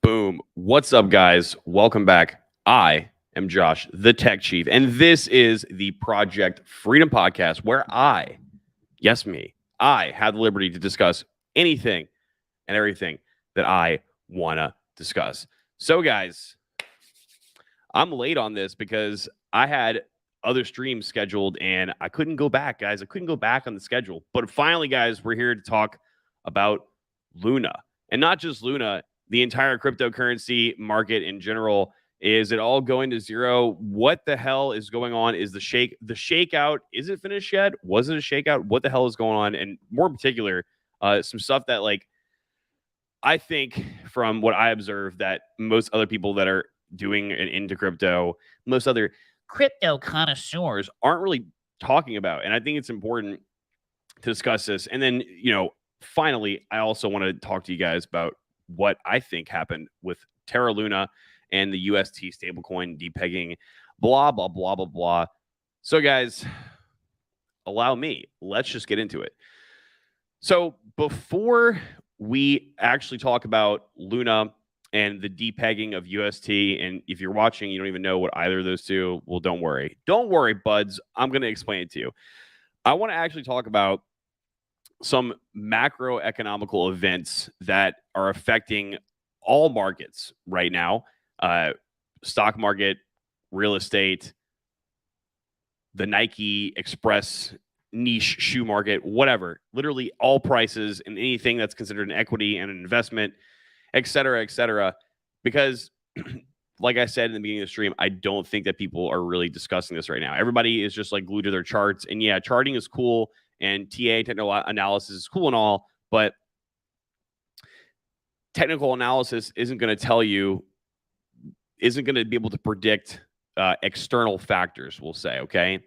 Boom. What's up, guys? Welcome back. I am Josh, the Tech Chief, and this is the Project Freedom Podcast, where yes, me, I have the liberty to discuss anything and everything that I want to discuss. So, guys, I'm late on this because I had other streams scheduled and I couldn't go back, guys. I couldn't go back on the schedule. But finally, guys, we're here to talk about Luna. And not just Luna, the entire cryptocurrency market in general. Is it all going to zero? What the hell is going on? Is the shakeout, is it finished yet? Was it a shakeout? What the hell is going on? And more in particular, some stuff that, like, I think from what I observe that most other people that are doing and into crypto, most other crypto connoisseurs aren't really talking about. And I think it's important to discuss this. And then, finally, I also want to talk to you guys about what I think happened with Terra Luna and the UST stablecoin depegging, blah, blah, blah, blah, blah. So, guys, allow me. Let's just get into it. So before we actually talk about Luna and the depegging of UST, and if you're watching, you don't even know what either of those two, well, don't worry. Don't worry, buds. I'm going to explain it to you. I want to actually talk about some macroeconomical events that are affecting all markets right now. Stock market, real estate, the Nike Express niche shoe market, whatever, literally all prices and anything that's considered an equity and an investment, et cetera, because like I said in the beginning of the stream, I don't think that people are really discussing this right now. Everybody is just like glued to their charts, and yeah, charting is cool and TA, technical analysis, is cool and all, but technical analysis isn't going to be able to predict external factors, we'll say, okay?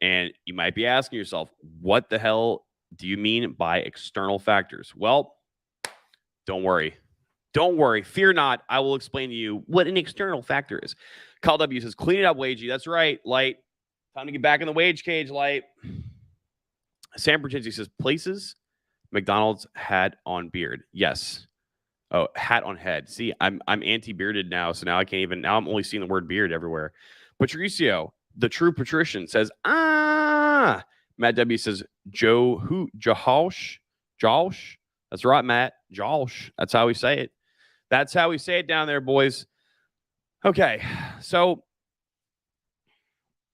And you might be asking yourself, what the hell do you mean by external factors? Well, don't worry. Don't worry. Fear not. I will explain to you what an external factor is. Kyle W says, clean it up, Wagey. That's right, Light. Time to get back in the wage cage, Light. Sam Pertinzi says, places, McDonald's hat on beard. Yes. Oh, hat on head. See, I'm anti-bearded now, so now I can't even. Now I'm only seeing the word beard everywhere. Patricio, the true patrician, says, Matt W says, Josh. That's right, Matt. Josh. That's how we say it. That's how we say it down there, boys. Okay, so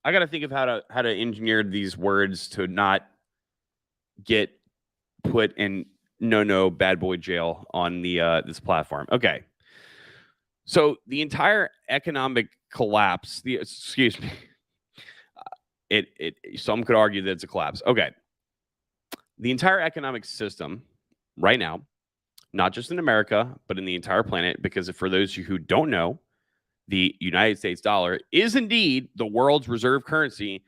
I got to think of how to engineer these words to not get put in no bad boy jail on the this platform. Okay, so the entire economic collapse, excuse me, some could argue that it's a collapse. Okay, the entire economic system right now, not just in America but in the entire planet, because for those of you who don't know, the United States dollar is indeed the world's reserve currency.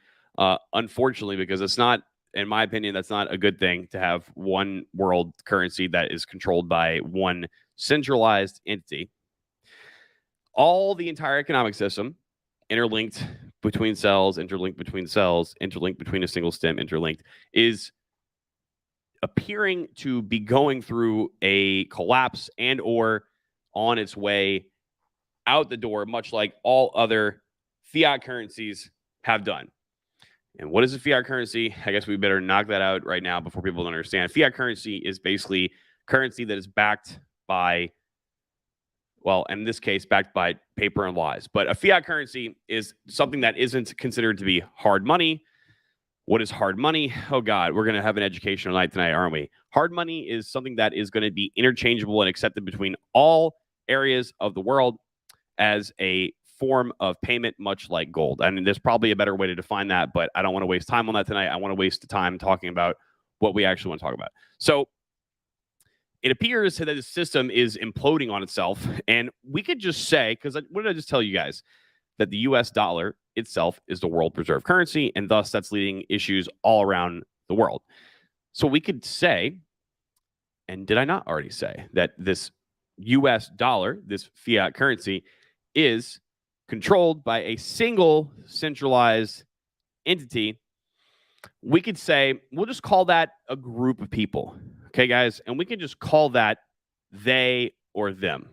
Unfortunately, because it's not. In my opinion, that's not a good thing to have one world currency that is controlled by one centralized entity. The entire economic system, interlinked between cells, interlinked between cells, interlinked between a single stem, interlinked, is appearing to be going through a collapse and or on its way out the door, much like all other fiat currencies have done. And what is a fiat currency? I guess we better knock that out right now before people don't understand. Fiat currency is basically currency that is backed by, well, in this case, backed by paper and lies. But a fiat currency is something that isn't considered to be hard money. What is hard money? Oh, God, we're going to have an educational night tonight, aren't we? Hard money is something that is going to be interchangeable and accepted between all areas of the world as a form of payment, much like gold. I mean, there's probably a better way to define that, but I don't want to waste time on that tonight. I want to waste the time talking about what we actually want to talk about. So it appears that the system is imploding on itself, and we could just say, because what did I just tell you guys? That the US dollar itself is the world reserve currency, and thus that's leading issues all around the world. So we could say, and did I not already say, that this US dollar, this fiat currency, is controlled by a single centralized entity. We could say, we'll just call that a group of people. Okay, guys? And we can just call that they or them.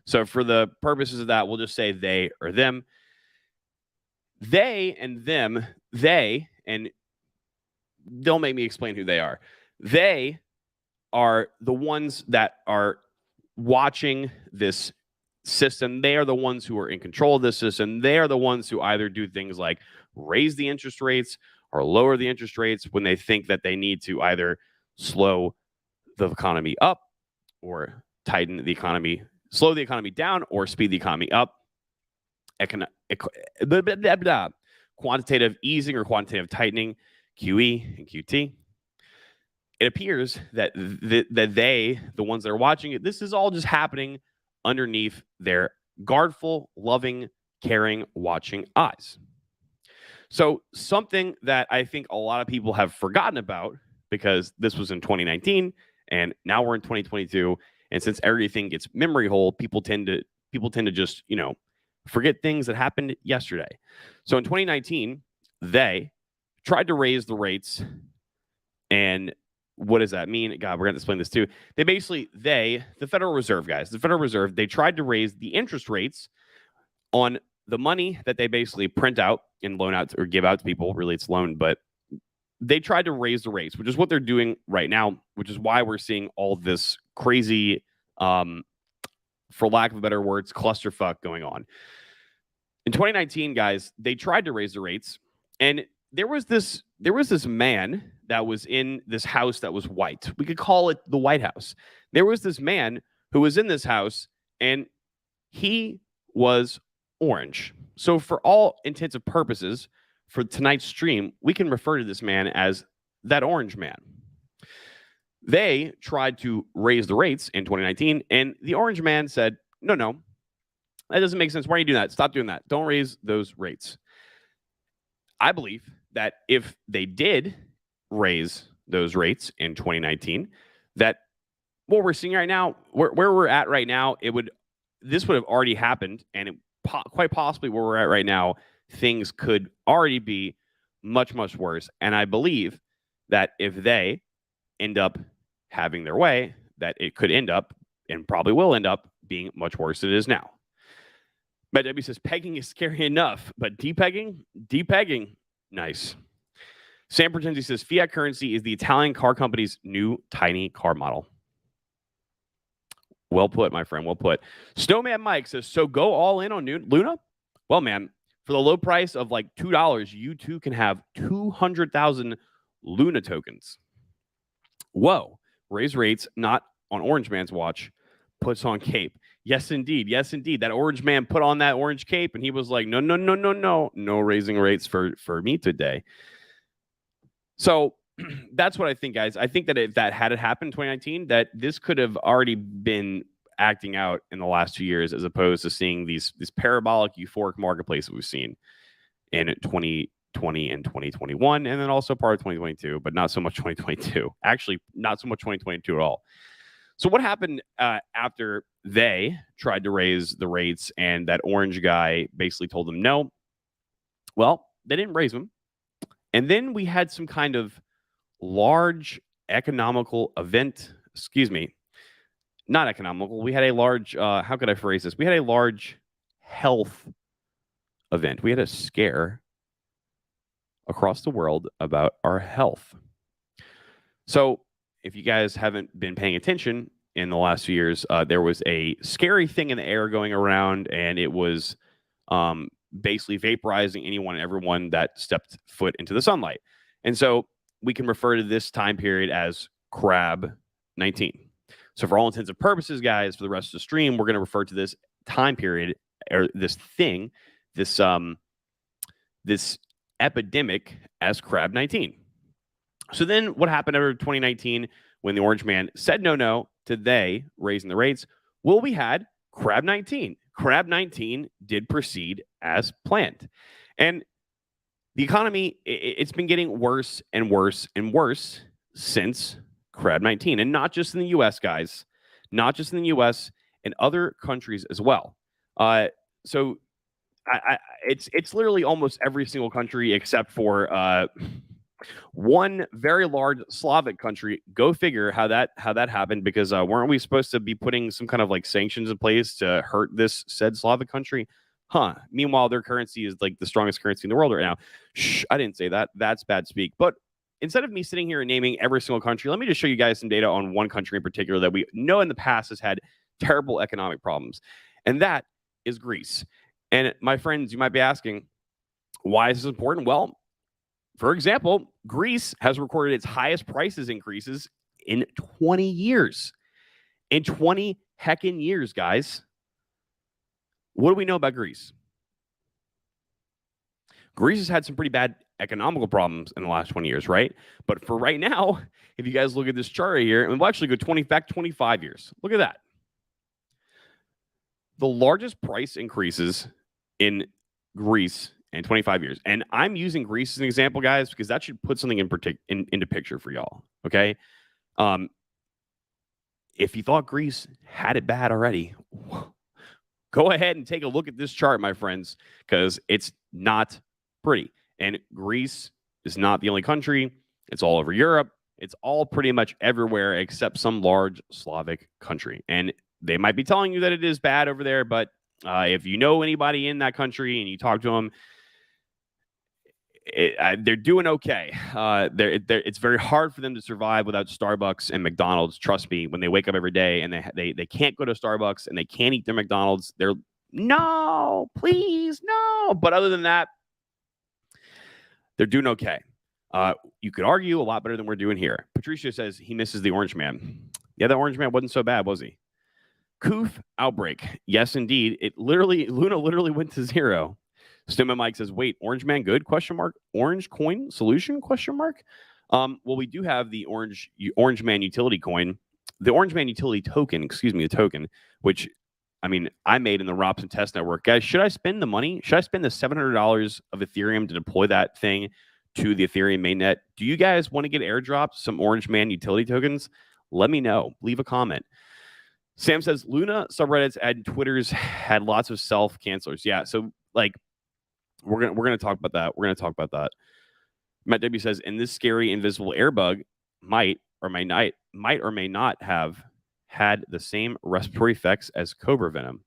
So for the purposes of that, we'll just say they or them. They and them, and don't make me explain who they are. They are the ones that are watching this system. They are the ones who are in control of this system. They are the ones who either do things like raise the interest rates or lower the interest rates when they think that they need to either slow the economy up or tighten the economy, slow the economy down or speed the economy up. Quantitative easing or quantitative tightening, QE and QT. It appears that they, the ones that are watching it, this is all just happening underneath their guardful, loving, caring, watching eyes. So something that I think a lot of people have forgotten about, because this was in 2019 and now we're in 2022, and since everything gets memory hole, people tend to just, forget things that happened yesterday. So in 2019, they tried to raise the rates. And what does that mean? God, we're going to explain this too. The Federal Reserve, guys, they tried to raise the interest rates on the money that they basically print out and loan out or give out to people. Really, it's loaned, but they tried to raise the rates, which is what they're doing right now, which is why we're seeing all this crazy, for lack of a better words, clusterfuck going on. In 2019, guys, they tried to raise the rates, and there was this man that was in this house that was white. We could call it the White House. There was this man who was in this house, and he was orange. So for all intents and purposes, for tonight's stream, we can refer to this man as that orange man. They tried to raise the rates in 2019, and the orange man said, no, that doesn't make sense. Why are you doing that? Stop doing that. Don't raise those rates. I believe that if they did raise those rates in 2019, that what we're seeing right now, where we're at right now, this would have already happened, and quite possibly where we're at right now, things could already be much, much worse. And I believe that if they end up having their way, that it could end up, and probably will end up, being much worse than it is now. But W says, pegging is scary enough, but depegging, nice. Sam Pertenzi says, fiat currency is the Italian car company's new tiny car model. Well put, my friend, well put. Snowman Mike says, so go all in on Luna? Well, man, for the low price of like $2, you too can have 200,000 Luna tokens. Whoa, raise rates, not on Orange Man's watch, puts on cape. Yes, indeed. That orange man put on that orange cape, and he was like, no raising rates for me today. So that's what I think, guys. I think that if that had happened in 2019, that this could have already been acting out in the last 2 years, as opposed to seeing this parabolic, euphoric marketplace that we've seen in 2020 and 2021, and then also part of 2022, but not so much 2022. Actually, not so much 2022 at all. So what happened after they tried to raise the rates and that orange guy basically told them no? Well, they didn't raise them. And then we had some kind of large economical event. Excuse me. Not economical. We had a large, how could I phrase this? We had a large health event. We had a scare across the world about our health. So if you guys haven't been paying attention in the last few years, there was a scary thing in the air going around, and it was basically vaporizing anyone and everyone that stepped foot into the sunlight. And so we can refer to this time period as Crab 19. So for all intents and purposes, guys, for the rest of the stream, we're going to refer to this time period, or this thing, this epidemic, as Crab 19. So then what happened over 2019 when the orange man said no to they raising the rates? Well, we had Crab 19. Crab 19 did proceed as planned. And the economy, it's been getting worse and worse and worse since Crab 19. And not just in the U.S., guys. Not just in the U.S., in other countries as well. It's literally almost every single country except for One very large Slavic country. Go figure how that happened, because weren't we supposed to be putting some kind of like sanctions in place to hurt this said Slavic country? Huh. Meanwhile, their currency is like the strongest currency in the world right now. Shh, I didn't say that. That's bad speak. But instead of me sitting here and naming every single country, let me just show you guys some data on one country in particular that we know in the past has had terrible economic problems. And that is Greece. And my friends, you might be asking, why is this important? Well, for example, Greece has recorded its highest prices increases in 20 years. In 20 heckin' years, guys. What do we know about Greece? Greece has had some pretty bad economical problems in the last 20 years, right? But for right now, if you guys look at this chart right here, and we'll actually go 25 years. Look at that. The largest price increases in Greece in 25 years. And I'm using Greece as an example, guys, because that should put something into picture for y'all, okay? If you thought Greece had it bad already, go ahead and take a look at this chart, my friends, because it's not pretty. And Greece is not the only country. It's all over Europe. It's all pretty much everywhere except some large Slavic country. And they might be telling you that it is bad over there, but if you know anybody in that country and you talk to them, they're doing okay. It's very hard for them to survive without Starbucks and McDonald's. Trust me, when they wake up every day and they can't go to Starbucks and they can't eat their McDonald's, they're no, please, no. But other than that, they're doing okay. You could argue a lot better than we're doing here. Patricia says he misses the Orange Man. Yeah, the Orange Man wasn't so bad, was he? Coof outbreak. Yes, indeed. Luna literally went to zero. Stimma Mike says, wait, Orange Man good? Question mark. Orange coin solution? Question mark. Well, we do have the Orange Man utility coin, the Orange Man utility token, the token, which I mean, I made in the Robson test network. Guys, should I spend the money? Should I spend the $700 of Ethereum to deploy that thing to the Ethereum mainnet? Do you guys want to get airdropped some Orange Man utility tokens? Let me know. Leave a comment. Sam says Luna subreddits and Twitters had lots of self-cancelers. Yeah, so like we're gonna talk about that. Matt W says, and this scary invisible air bug might or may not have had the same respiratory effects as cobra venom.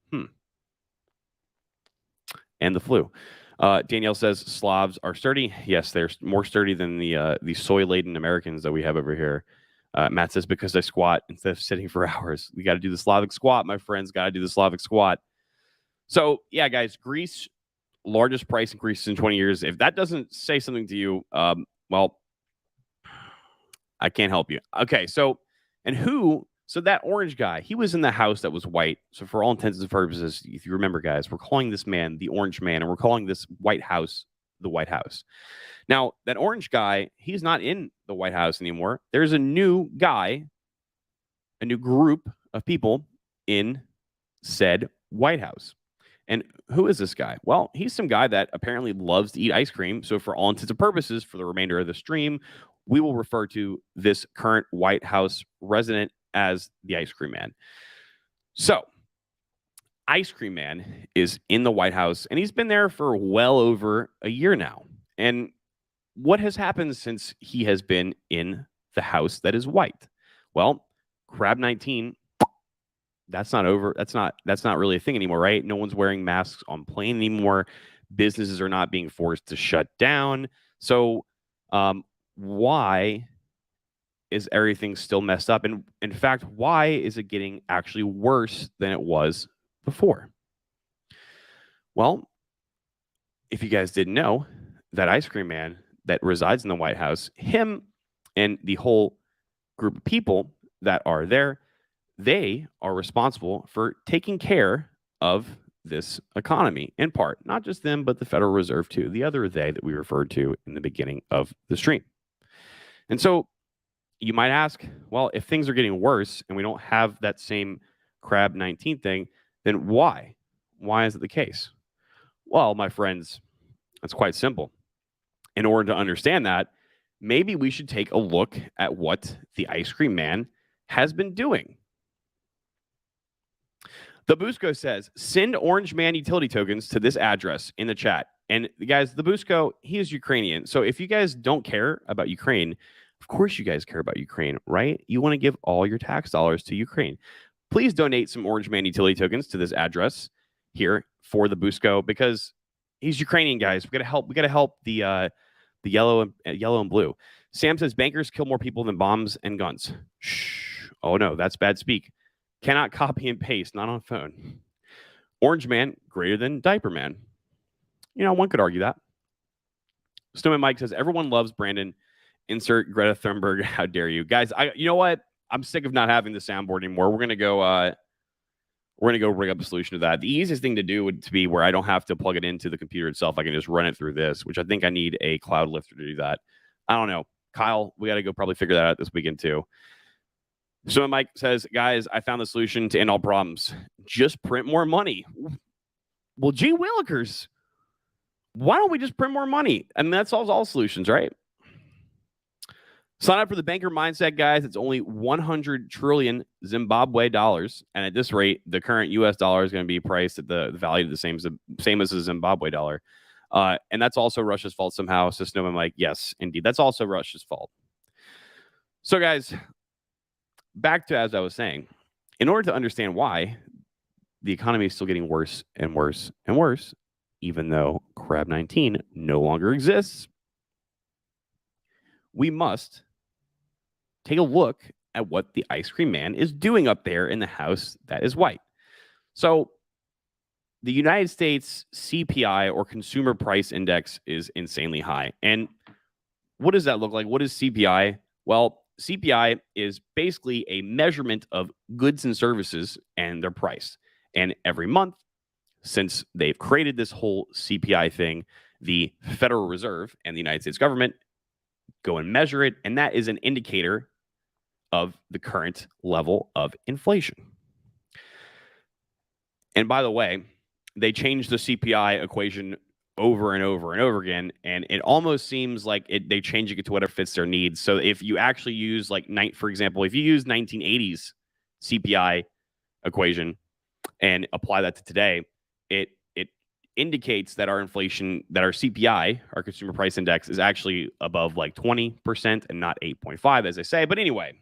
And the flu. Danielle says Slavs are sturdy. Yes, they're more sturdy than the soy-laden Americans that we have over here. Matt says, because I squat instead of sitting for hours. We got to do the Slavic squat, my friends. Got to do the Slavic squat. So, yeah, guys, Greece, largest price increases in 20 years. If that doesn't say something to you, well, I can't help you. Okay, so that orange guy, he was in the house that was white. So for all intents and purposes, if you remember, guys, we're calling this man the Orange Man, and we're calling this White House the White House. Now, that orange guy, he's not in the White House anymore. There's a new guy, a new group of people in said White House. And who is this guy? Well, he's some guy that apparently loves to eat ice cream. So for all intents and purposes, for the remainder of the stream, we will refer to this current White House resident as the Ice Cream Man. So, Ice Cream Man is in the White House, and he's been there for well over a year now. And what has happened since he has been in the house that is white? Well, Crab 19, that's not over. That's not really a thing anymore, right? No one's wearing masks on plane anymore. Businesses are not being forced to shut down. So, why is everything still messed up? And in fact, why is it getting actually worse than it was before? Well, if you guys didn't know, that Ice Cream Man that resides in the White House, him and the whole group of people that are there, they are responsible for taking care of this economy in part. Not just them, but the Federal Reserve too, the other they that we referred to in the beginning of the stream. And so you might ask, well, if things are getting worse and we don't have that same Crab 19 thing, then why? Why is it the case? Well, my friends, it's quite simple. In order to understand that, maybe we should take a look at what the Ice Cream Man has been doing. The Busco says, send Orange Man utility tokens to this address in the chat. And guys, the Busko, he is Ukrainian. So if you guys don't care about Ukraine, of course you guys care about Ukraine, right? You want to give all your tax dollars to Ukraine. Please donate some Orange Man utility tokens to this address here for the Busko because he's Ukrainian, guys. We got to help. We got to help the yellow and blue. Sam says bankers kill more people than bombs and guns. Shh. Oh no, that's bad speak. Cannot copy and paste. Not on phone. Orange Man greater than Diaper Man. You know, one could argue that. Snowman Mike says everyone loves Brandon. Insert Greta Thunberg. How dare you, guys? You know what? I'm sick of not having the soundboard anymore. We're gonna go rig up a solution to that. The easiest thing to do would be where I don't have to plug it into the computer itself. I can just run it through this, which I think I need a cloud lifter to do that. I don't know. Kyle, we got to go probably figure that out this weekend too. So Mike says, guys, I found the solution to end all problems. Just print more money. Well, gee willikers. Why don't we just print more money? I mean, that solves all solutions, right? Sign up for the banker mindset, guys. It's only 100 trillion Zimbabwe dollars. And at this rate, the current US dollar is going to be priced at the value of the same as a Zimbabwe dollar. And that's also Russia's fault somehow. So Snowman Mike, yes, indeed. That's also Russia's fault. So, guys, back to as I was saying, in order to understand why the economy is still getting worse and worse and worse, even though Crab-19 no longer exists, we must take a look at what the ice cream man is doing up there in the house that is white. So the United States CPI, or Consumer Price Index, is insanely high. And what does that look like? What is CPI? Well, CPI is basically a measurement of goods and services and their price. And every month, since they've created this whole CPI thing, the Federal Reserve and the United States government go and measure it, and that is an indicator of the current level of inflation. And by the way, they changed the CPI equation over and over and over again, and it almost seems like they changing it to whatever fits their needs. So if you actually use, like, for example, if you use 1980s CPI equation and apply that to today, it indicates that our inflation, that our CPI, our consumer price index, is actually above like 20% and not 8.5, as I say. But anyway,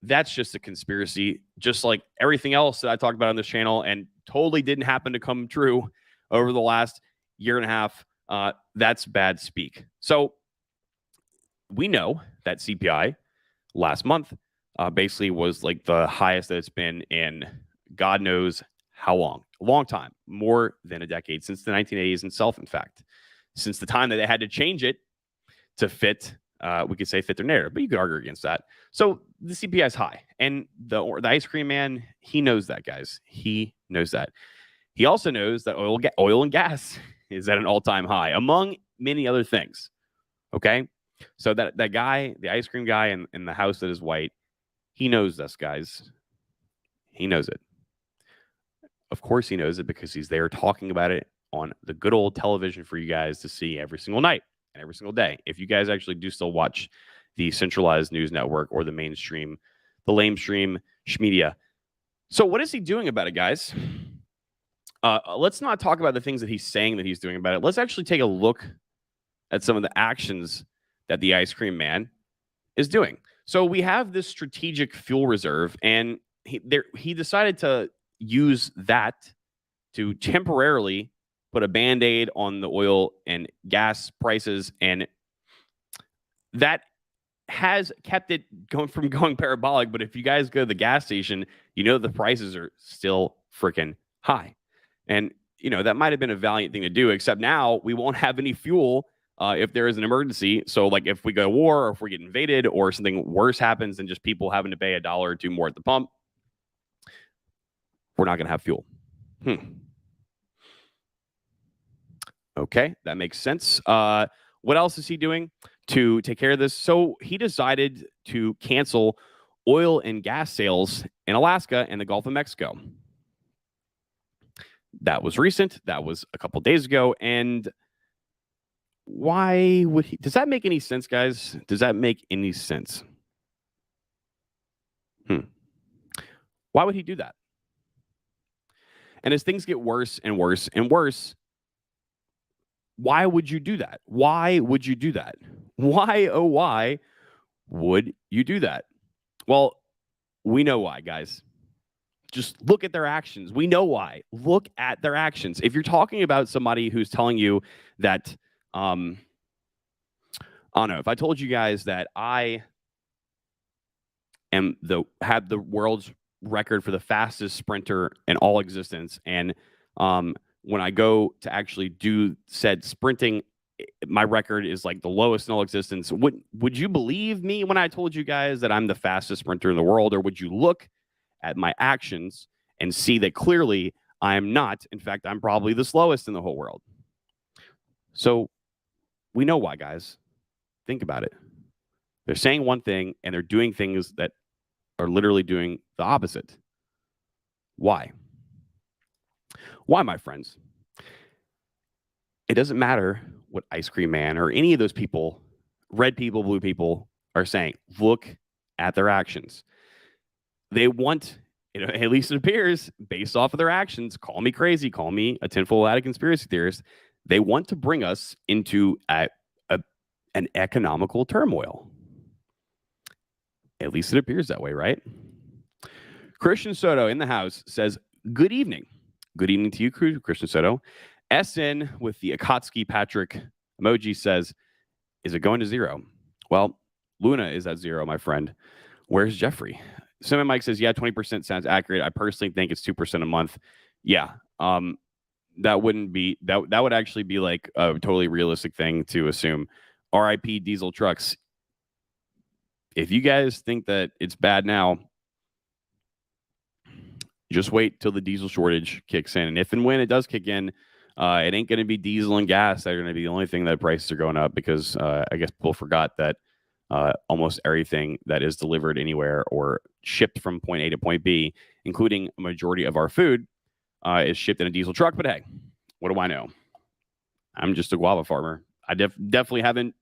that's just a conspiracy, just like everything else that I talked about on this channel, and totally didn't happen to come true over the last year and a half. That's bad speak. So we know that CPI last month basically was like the highest that it's been in God knows how long. A long time, more than a decade, since the 1980s itself, in fact, since the time that they had to change it to fit, we could say fit their narrative, but you could argue against that. So the CPI is high, and the ice cream man, he knows that, guys. He knows that. He also knows that oil and gas is at an all-time high, among many other things. Okay, so that guy, the ice cream guy in the house that is white, he knows this, guys. He knows it. Of course he knows it, because he's there talking about it on the good old television for you guys to see every single night and every single day. If you guys actually do still watch the centralized news network or the mainstream, the lamestream media. So what is he doing about it, guys? Let's not talk about the things that he's saying that he's doing about it. Let's actually take a look at some of the actions that the ice cream man is doing. So we have this strategic fuel reserve, and he decided to use that to temporarily put a Band-Aid on the oil and gas prices, and that has kept it going parabolic. But if you guys go to the gas station, you know the prices are still freaking high. And you know that might have been a valiant thing to do, except now we won't have any fuel if there is an emergency. So like if we go to war, or if we get invaded, or something worse happens than just people having to pay $1 or $2 more at the pump, we're not going to have fuel. Okay, that makes sense. What else is he doing to take care of this? So he decided to cancel oil and gas sales in Alaska and the Gulf of Mexico. That was recent. That was a couple days ago. And why would he? Does that make any sense, guys? Does that make any sense? Why would he do that? And as things get worse and worse and worse, Why would you do that? Why would you do that? Why, oh, why would you do that? Well, we know why, guys. Just look at their actions. We know why. Look at their actions. If you're talking about somebody who's telling you that, I don't know, if I told you guys that I have the world's record for the fastest sprinter in all existence, and when I go to actually do said sprinting, my record is like the lowest in all existence. Would you believe me when I told you guys that I'm the fastest sprinter in the world, or would you look at my actions and see that clearly I am not? In fact, I'm probably the slowest in the whole world. So we know why, guys. Think about it. They're saying one thing and they're doing things that are literally doing the opposite. Why? Why, my friends? It doesn't matter what Ice Cream Man or any of those people, red people, blue people, are saying. Look at their actions. They want, at least it appears, based off of their actions, call me crazy, call me a tinfoil hat of conspiracy theorist, they want to bring us into an economical turmoil. At least it appears that way, right? Christian Soto in the house says, good evening. Good evening to you, Christian Soto. SN with the Akatsuki Patrick emoji says, is it going to zero? Well, Luna is at zero, my friend. Where's Jeffrey? Simon Mike says, yeah, 20% sounds accurate. I personally think it's 2% a month. Yeah. That wouldn't be, that would actually be like a totally realistic thing to assume. RIP diesel trucks. If you guys think that it's bad now, just wait till the diesel shortage kicks in. And if and when it does kick in, it ain't going to be diesel and gas that are going to be the only thing that prices are going up, because I guess people forgot that almost everything that is delivered anywhere or shipped from point A to point B, including a majority of our food, is shipped in a diesel truck. But hey, what do I know? I'm just a guava farmer. I definitely haven't.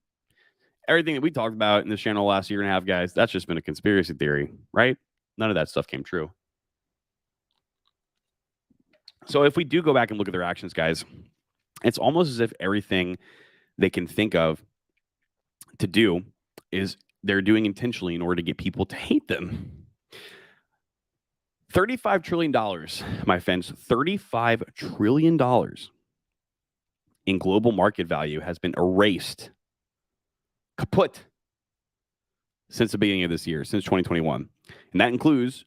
Everything that we talked about in this channel last year and a half, guys, that's just been a conspiracy theory, right? None of that stuff came true. So if we do go back and look at their actions, guys, it's almost as if everything they can think of to do is they're doing intentionally in order to get people to hate them. $35 trillion, my friends, $35 trillion in global market value has been erased, kaput, since the beginning of this year, since 2021. And that includes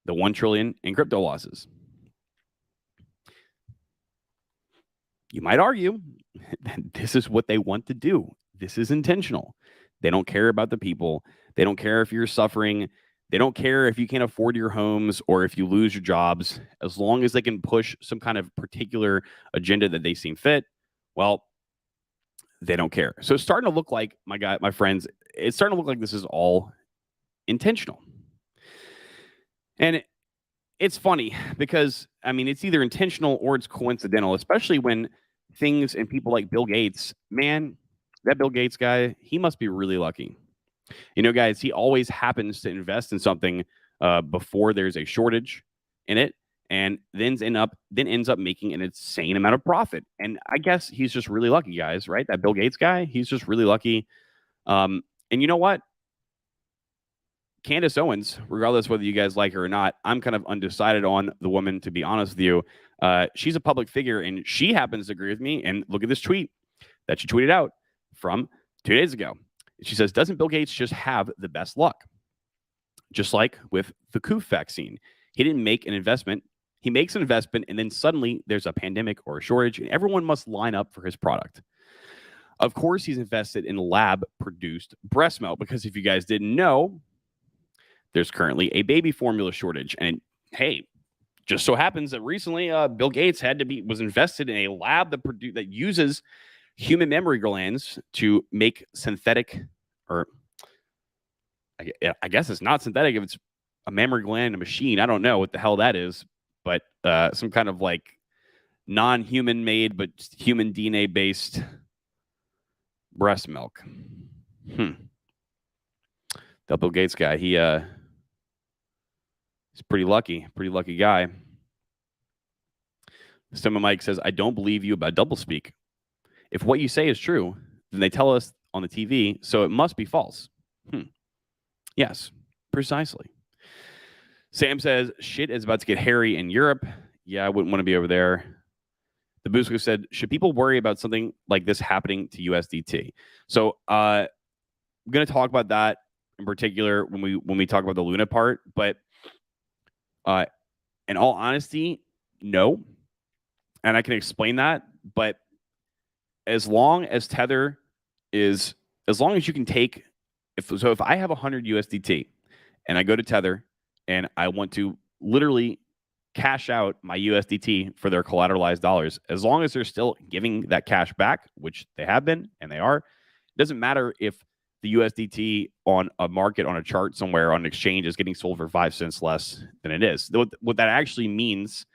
the $1 trillion in crypto losses. You might argue that this is what they want to do. This is intentional. They don't care about the people. They don't care if you're suffering. They don't care if you can't afford your homes or if you lose your jobs. As long as they can push some kind of particular agenda that they seem fit, well, they don't care. So it's starting to look like, my friends, it's starting to look like this is all intentional. And it's funny because, I mean, it's either intentional or it's coincidental, especially when things and people like Bill Gates, man, that Bill Gates guy, he must be really lucky. Guys, he always happens to invest in something before there's a shortage in it, and then ends up making an insane amount of profit. And I guess he's just really lucky, guys, right? That Bill Gates guy, he's just really lucky. And you know what? Candace Owens, regardless whether you guys like her or not, I'm kind of undecided on the woman, to be honest with you. She's a public figure, and she happens to agree with me. And look at this tweet that she tweeted out from 2 days ago. She says, doesn't Bill Gates just have the best luck? Just like with the Coof vaccine. He didn't make an investment. He makes an investment, and then suddenly there's a pandemic or a shortage, and everyone must line up for his product. Of course, he's invested in lab-produced breast milk, because if you guys didn't know, there's currently a baby formula shortage. And hey, just so happens that recently Bill Gates was invested in a lab that uses human mammary glands to make synthetic, or I guess it's not synthetic if it's a mammary gland in a machine. I don't know what the hell that is, but some kind of like non-human made but human DNA based breast milk. That Bill Gates guy, he's pretty lucky guy. Stomach Mike says, I don't believe you about doublespeak. If what you say is true, then they tell us on the TV, so it must be false. Yes, precisely. Sam says, shit is about to get hairy in Europe. Yeah, I wouldn't want to be over there. The Booster said, should people worry about something like this happening to USDT? So I'm going to talk about that in particular when we talk about the Luna part. But in all honesty, no. And I can explain that. But as long as Tether is, as long as you can take, if I have 100 USDT and I go to Tether and I want to literally cash out my USDT for their collateralized dollars, as long as they're still giving that cash back, which they have been and they are, it doesn't matter if the USDT on a market, on a chart somewhere on an exchange is getting sold for 5 cents less than it is. What that actually means,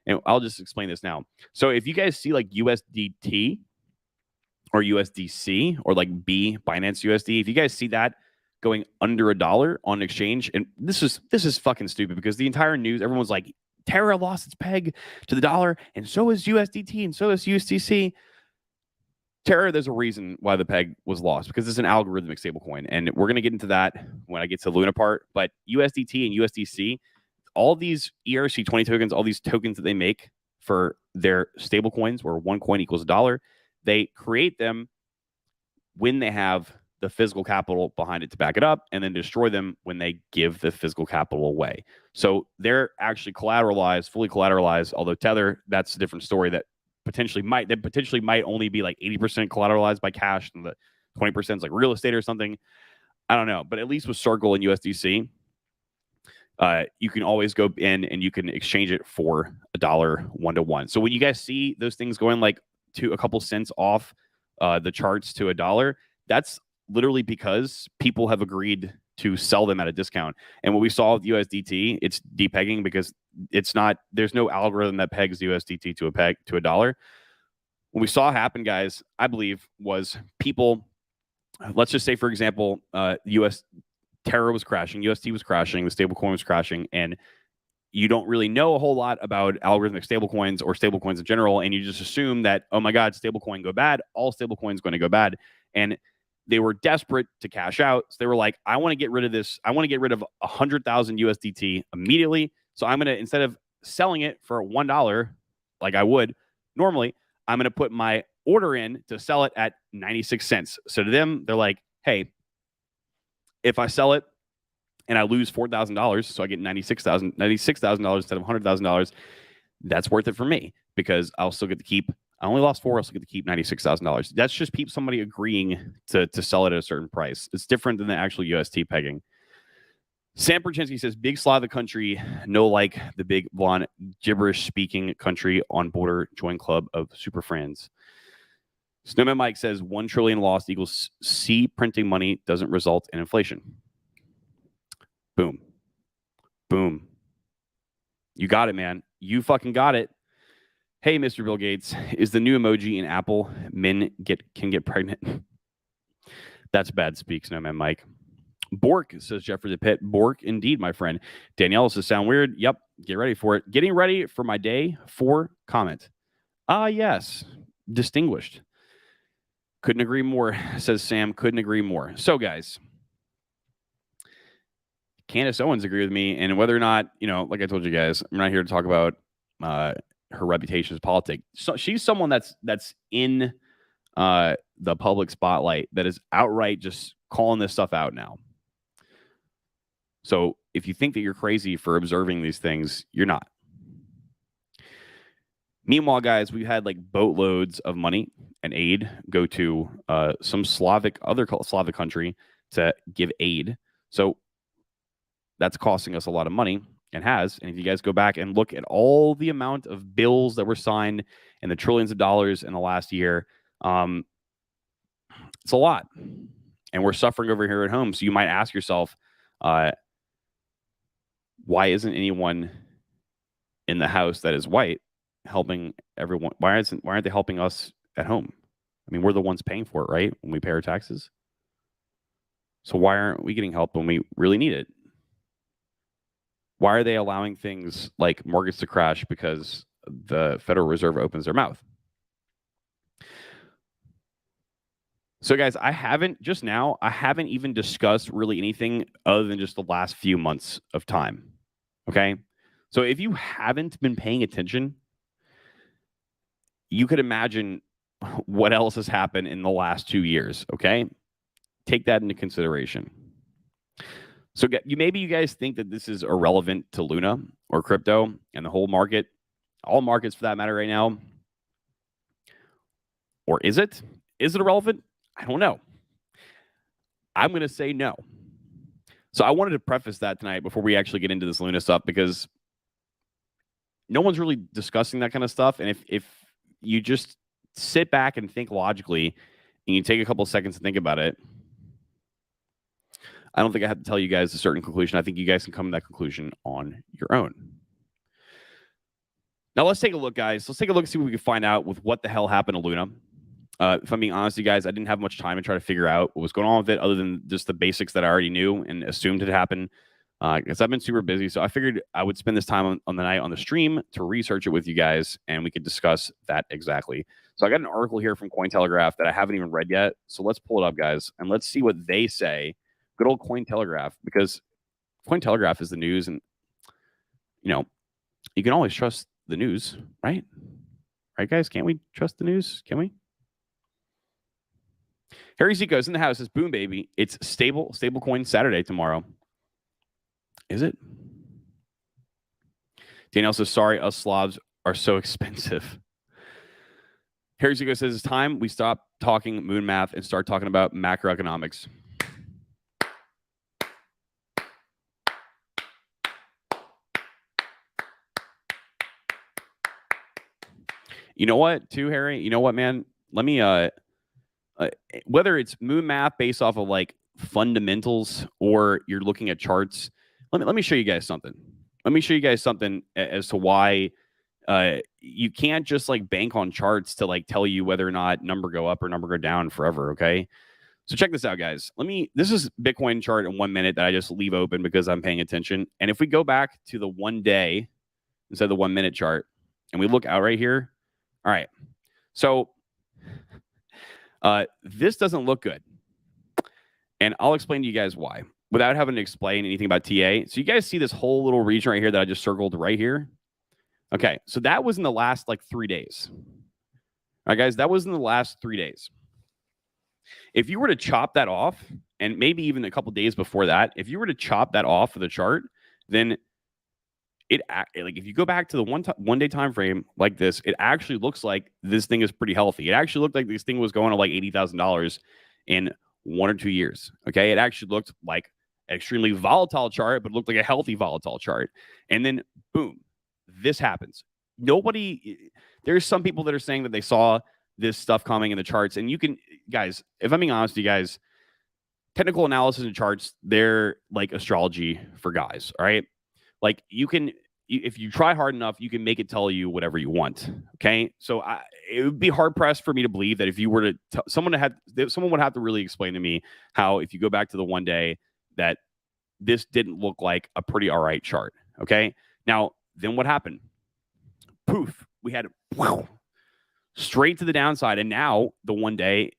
and I'll just explain this now. So if you guys see like USDT or USDC or like Binance USD, if you guys see that going under $1 on an exchange, and this is fucking stupid because the entire news, everyone's like, Terra lost its peg to the dollar, and so is USDT, and so is USDC. Terra, there's a reason why the peg was lost, because it's an algorithmic stablecoin, and we're going to get into that when I get to the Luna part. But USDT and USDC, all these ERC20 tokens, all these tokens that they make for their stablecoins, where one coin equals $1, they create them when they have the physical capital behind it to back it up, and then destroy them when they give the physical capital away. So they're actually collateralized, fully collateralized, although Tether, that's a different story that potentially might only be like 80% collateralized by cash and the 20% is like real estate or something. I don't know. But at least with Circle and USDC, you can always go in and you can exchange it for $1 1-to-1. So when you guys see those things going like to a couple cents off the charts to $1, that's literally because people have agreed to sell them at a discount. And what we saw with USDT, it's depegging because it's not, there's no algorithm that pegs USDT to $1. What we saw happen, guys, I believe, was people, let's just say, for example, US Terra was crashing, UST was crashing, the stablecoin was crashing, and you don't really know a whole lot about algorithmic stablecoins or stablecoins in general, and you just assume that, oh my God, stablecoin go bad, all stablecoins going to go bad. And they were desperate to cash out. So they were like, I want to get rid of this. I want to get rid of 100,000 USDT immediately. So I'm going to, instead of selling it for $1 like I would normally, I'm going to put my order in to sell it at 96 cents. So to them, they're like, hey, if I sell it and I lose $4,000, so I get $96,000 instead of $100,000, that's worth it for me because I'll still get to keep. I only lost $4,000. I also get to keep $96,000. That's just somebody agreeing to sell it at a certain price. It's different than the actual UST pegging. Sam Perchinsky says, big Slavic country, no like the big blonde gibberish-speaking country on border join club of super friends. Snowman Mike says, 1 trillion lost equals C printing money doesn't result in inflation. Boom. Boom. You got it, man. You fucking got it. Hey, Mr. Bill Gates, is the new emoji in Apple men can get pregnant? That's bad speak, Snowman Mike. Bork, says Jeffrey the Pit. Bork, indeed, my friend. Danielle says, sound weird? Yep, get ready for it. Getting ready for my day 4 comment. Yes, distinguished. Couldn't agree more, says Sam. Couldn't agree more. So, guys, Candace Owens agreed with me, and whether or not, like I told you guys, I'm not here to talk about her reputation as politic. So she's someone that's in the public spotlight that is outright just calling this stuff out now. So if you think that you're crazy for observing these things, you're not. Meanwhile, guys, we've had like boatloads of money and aid go to some other Slavic country to give aid. So that's costing us a lot of money. And has. And if you guys go back and look at all the amount of bills that were signed and the trillions of dollars in the last year, it's a lot. And we're suffering over here at home. So you might ask yourself, why isn't anyone in the house that is white helping everyone? Why aren't they helping us at home? I mean, we're the ones paying for it, right? When we pay our taxes. So why aren't we getting help when we really need it? Why are they allowing things like markets to crash because the Federal Reserve opens their mouth? So, guys, I haven't even discussed really anything other than just the last few months of time. Okay. So, if you haven't been paying attention, you could imagine what else has happened in the last 2 years. Okay. Take that into consideration. So, maybe you guys think that this is irrelevant to Luna or crypto and the whole market, all markets for that matter right now. Or is it? Is it irrelevant? I don't know. I'm going to say no. So I wanted to preface that tonight before we actually get into this Luna stuff, because no one's really discussing that kind of stuff. And if you just sit back and think logically and you take a couple of seconds to think about it, I don't think I have to tell you guys a certain conclusion. I think you guys can come to that conclusion on your own. Now let's take a look, guys. Let's take a look and see what we can find out with what the hell happened to Luna. If I'm being honest with you guys, I didn't have much time to try to figure out what was going on with it other than just the basics that I already knew and assumed had happened. Because I've been super busy. So I figured I would spend this time on the night on the stream to research it with you guys, and we could discuss that exactly. So I got an article here from Cointelegraph that I haven't even read yet. So let's pull it up, guys, and let's see what they say. Good old Cointelegraph, because Cointelegraph is the news, and, you can always trust the news, right? Right, guys? Can't we trust the news? Can we? Harry Zico's in the house. Says, boom, baby. It's stablecoin Saturday tomorrow. Is it? Danielle says, sorry, us Slavs are so expensive. Harry Zico says, it's time we stop talking moon math and start talking about macroeconomics. You know what, too, Harry? You know what, man? Let me, whether it's moon math based off of like fundamentals or you're looking at charts, let me show you guys something. Let me show you guys something as to why you can't just like bank on charts to like tell you whether or not number go up or number go down forever. Okay. So check this out, guys. This is Bitcoin chart in 1 minute that I just leave open because I'm paying attention. And if we go back to the 1 day instead of the 1 minute chart and we look out right here. All right. So this doesn't look good. And I'll explain to you guys why without having to explain anything about TA. So you guys see this whole little region right here that I just circled right here. Okay. So that was in the last like 3 days. All right, guys, that was in the last 3 days. If you were to chop that off, and maybe even a couple days before that, if you were to chop that off of the chart, then if you go back to the 1 day time frame like this, it actually looks like this thing is pretty healthy. It actually looked like this thing was going to like $80,000 in 1 or 2 years. Okay, it actually looked like an extremely volatile chart, but looked like a healthy volatile chart. And then boom, this happens. There's some people that are saying that they saw this stuff coming in the charts, and you can, guys, if I'm being honest with you guys, technical analysis and charts, they're like astrology for guys. All right. Like if you try hard enough, you can make it tell you whatever you want. Okay. So it would be hard pressed for me to believe that if you were to, someone would have to really explain to me how, if you go back to the 1 day, that this didn't look like a pretty all right chart. Okay. Now, then what happened? Poof. We had straight to the downside. And now the 1 day,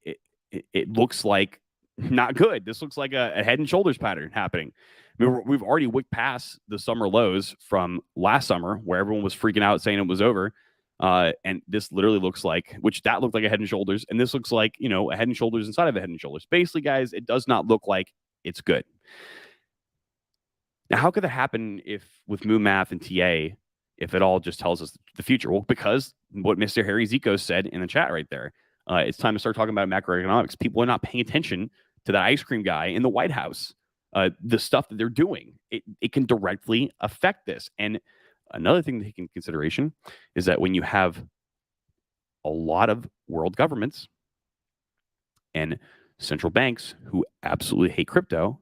it looks like not good. This looks like a head and shoulders pattern happening. I mean, we've already wicked past the summer lows from last summer where everyone was freaking out saying it was over. And this literally looks like, that looked like a head and shoulders. And this looks like, a head and shoulders inside of a head and shoulders. Basically, guys, it does not look like it's good. Now, how could that happen with Moon Math and TA, if it all just tells us the future? Well, because what Mr. Harry Zico said in the chat right there, it's time to start talking about macroeconomics. People are not paying attention to that ice cream guy in the White House. The stuff that they're doing, it can directly affect this. And another thing to take into consideration is that when you have a lot of world governments and central banks who absolutely hate crypto,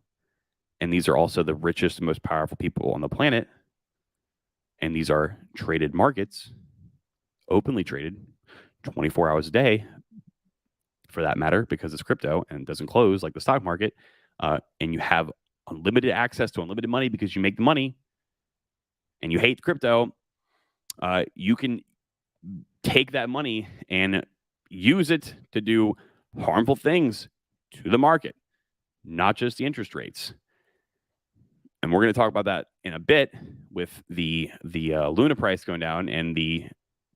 and these are also the richest and most powerful people on the planet, and these are traded markets, openly traded 24 hours a day, for that matter, because it's crypto and doesn't close like the stock market, and you have unlimited access to unlimited money because you make the money, and you hate crypto, you can take that money and use it to do harmful things to the market, not just the interest rates. And we're going to talk about that in a bit with the Luna price going down and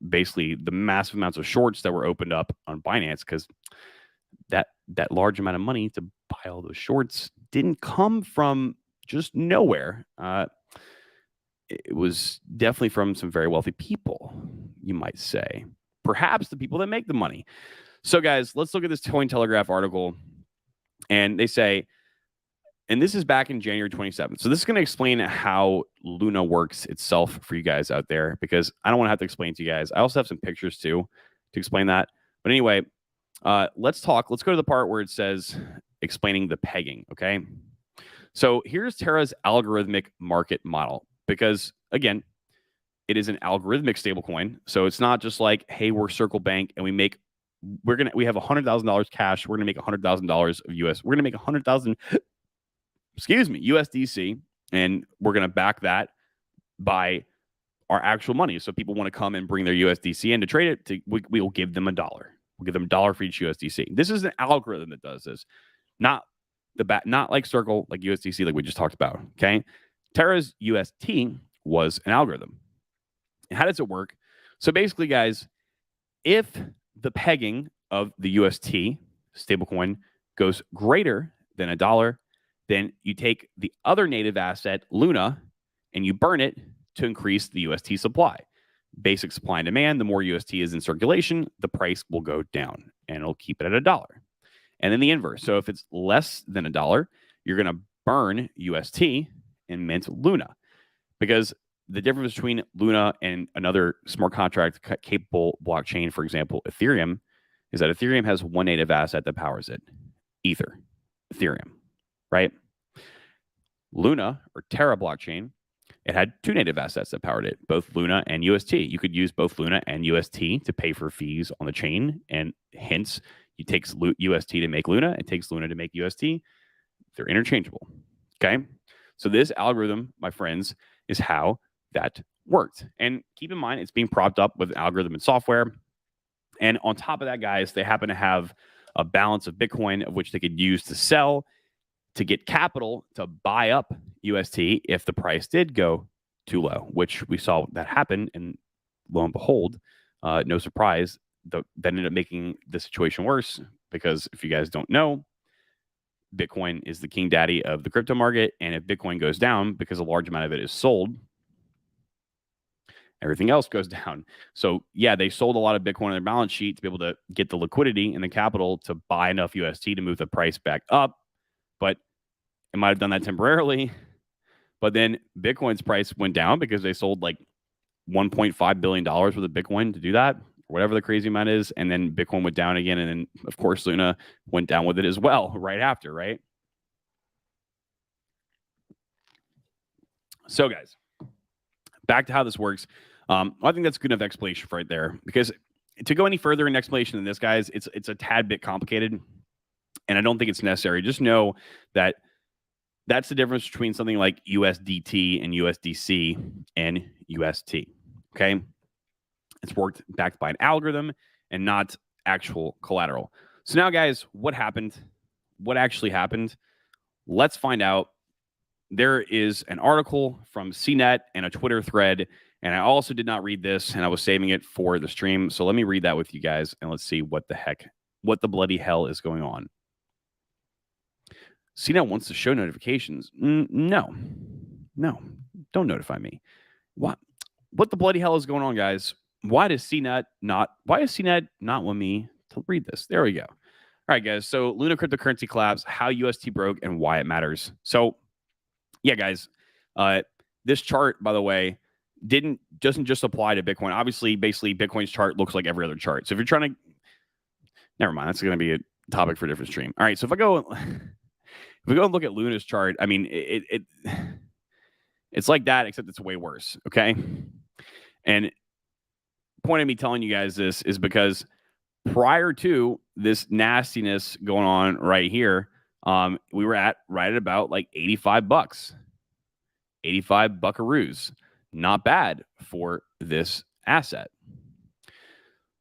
basically the massive amounts of shorts that were opened up on Binance, because that large amount of money to buy all those shorts didn't come from just nowhere. It was definitely from some very wealthy people, you might say. Perhaps the people that make the money. So, guys, let's look at this Cointelegraph article. And they say, and this is back in January 27th. So this is going to explain how Luna works itself for you guys out there, because I don't want to have to explain it to you guys. I also have some pictures too to explain that. But anyway, let's go to the part where it says explaining the pegging. Okay. So here's Terra's algorithmic market model, because again, it is an algorithmic stablecoin. So it's not just like, hey, we're Circle Bank and we have $100,000 cash. We're going to make $100,000 of US. We're going to make 100,000, USDC, and we're going to back that by our actual money. So people want to come and bring their USDC in to trade it. We will give them $1. We'll give them $1 for each USDC. This is an algorithm that does this, not like Circle, like USDC, like we just talked about. Okay, Terra's UST was an algorithm. And how does it work? So basically, guys, if the pegging of the UST stablecoin goes greater than $1, then you take the other native asset, Luna, and you burn it to increase the UST supply. Basic supply and demand, the more UST is in circulation, the price will go down, and it'll keep it at $1. And then the inverse. So if it's less than $1, you're going to burn UST and mint Luna. Because the difference between Luna and another smart contract capable blockchain, for example, Ethereum, is that Ethereum has one native asset that powers it. Ethereum, right? Luna, or Terra blockchain, it had two native assets that powered it, both Luna and UST. You could use both Luna and UST to pay for fees on the chain, and hence, it takes UST to make Luna, it takes Luna to make UST. They're interchangeable, okay? So this algorithm, my friends, is how that worked. And keep in mind, it's being propped up with algorithm and software. And on top of that, guys, they happen to have a balance of Bitcoin of which they could use to sell to get capital to buy up UST if the price did go too low, which we saw that happen. And lo and behold, no surprise, that ended up making the situation worse, because if you guys don't know, Bitcoin is the king daddy of the crypto market. And if Bitcoin goes down, because a large amount of it is sold, everything else goes down. So yeah, they sold a lot of Bitcoin on their balance sheet to be able to get the liquidity and the capital to buy enough UST to move the price back up. But it might have done that temporarily. But then Bitcoin's price went down because they sold like $1.5 billion worth of Bitcoin to do that, or whatever the crazy amount is. And then Bitcoin went down again. And then, of course, Luna went down with it as well right after, right? So, guys, back to how this works. I think that's a good enough explanation right there, because to go any further in explanation than this, guys, it's a tad bit complicated, and I don't think it's necessary. Just know that that's the difference between something like USDT and USDC and UST. Okay, it's backed by an algorithm and not actual collateral. So now, guys, what happened? What actually happened? Let's find out. There is an article from CNET and a Twitter thread, and I also did not read this, and I was saving it for the stream. So let me read that with you guys, and let's see what the bloody hell is going on. CNET wants to show notifications. No, don't notify me. What the bloody hell is going on, guys? Why does CNET not want me to read this? There we go. All right, guys. So Luna cryptocurrency collapse, how UST broke, and why it matters. So yeah, guys, this chart, by the way, doesn't just apply to Bitcoin. Obviously, basically, Bitcoin's chart looks like every other chart. So if you're trying to, never mind, that's going to be a topic for a different stream. All right, so if we go and look at Luna's chart, I mean, it's like that, except it's way worse. Okay, and point of me telling you guys this is because prior to this nastiness going on right here, we were right at about like $85, 85 buckaroos. Not bad for this asset.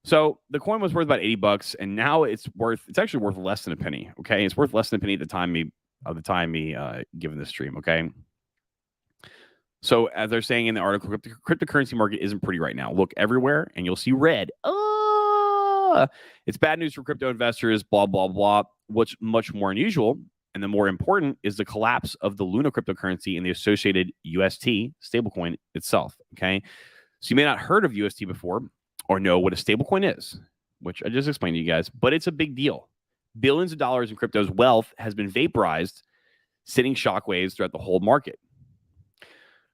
So the coin was worth about $80, and now it's actually worth less than a penny. Okay, it's worth less than a penny at the time me giving this stream. Okay. So as they're saying in the article, cryptocurrency market isn't pretty right now. Look everywhere, and you'll see red. It's bad news for crypto investors. Blah blah blah. What's much more unusual and the more important is the collapse of the Luna cryptocurrency and the associated UST stablecoin itself. Okay, so you may not heard of UST before or know what a stablecoin is, which I just explained to you guys, but it's a big deal. Billions of dollars in crypto's wealth has been vaporized, sending shockwaves throughout the whole market.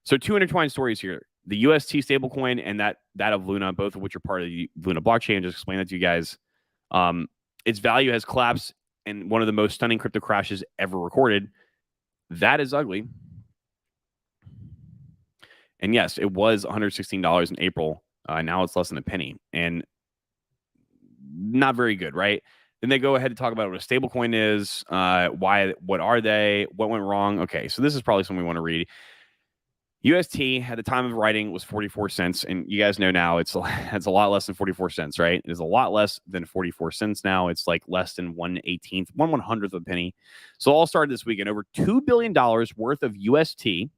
So two intertwined stories here. The UST stablecoin and that of Luna, both of which are part of the Luna blockchain. I just explained that to you guys. Its value has collapsed in one of the most stunning crypto crashes ever recorded. That is ugly. And yes, it was $116 in April. Now it's less than a penny. And not very good, right? Then they go ahead to talk about what a stablecoin is, what are they, what went wrong. Okay, so this is probably something we want to read. UST at the time of writing was 44 cents, and you guys know now it's a lot less than 44 cents, right? It is a lot less than 44 cents now. It's like less than 1/18th, 1/100th of a penny. So it all started this weekend. Over $2 billion worth of UST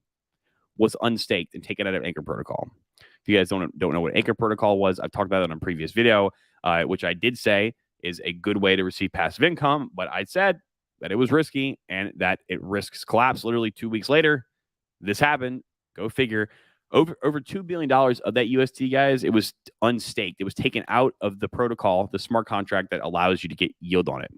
was unstaked and taken out of Anchor Protocol. If you guys don't know what Anchor Protocol was, I've talked about it on a previous video, which I did say is a good way to receive passive income, but I said that it was risky and that it risks collapse. Literally 2 weeks later, this happened. Go figure. Over $2 billion of that UST, guys, it was unstaked. It was taken out of the protocol, the smart contract that allows you to get yield on it.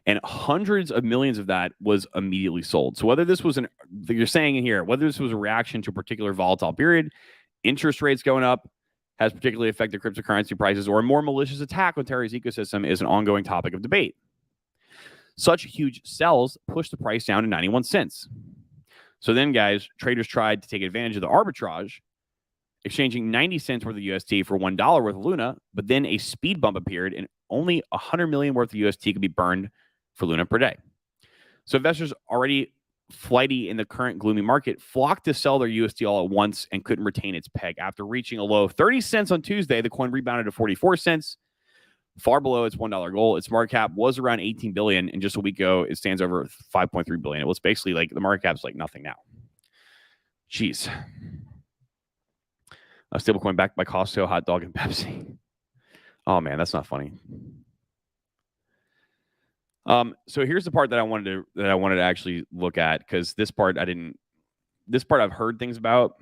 And hundreds of millions of that was immediately sold. So whether this was you're saying in here, whether this was a reaction to a particular volatile period, interest rates going up has particularly affected cryptocurrency prices, or a more malicious attack on Terra's ecosystem is an ongoing topic of debate. Such huge sells pushed the price down to 91 cents. So then, guys, traders tried to take advantage of the arbitrage, exchanging 90 cents worth of UST for $1 worth of Luna, but then a speed bump appeared and only 100 million worth of UST could be burned for Luna per day. So investors already flighty in the current gloomy market flocked to sell their UST all at once and couldn't retain its peg. After reaching a low of 30 cents on Tuesday, the coin rebounded to 44 cents, far below its $1 goal. Its market cap was around 18 billion, and just a week ago, it stands over 5.3 billion. It was basically like the market cap's like nothing now. Jeez. A stablecoin backed by Costco, hot dog, and Pepsi. Oh man, that's not funny. So here's the part that I wanted to actually look at, because this part I've heard things about,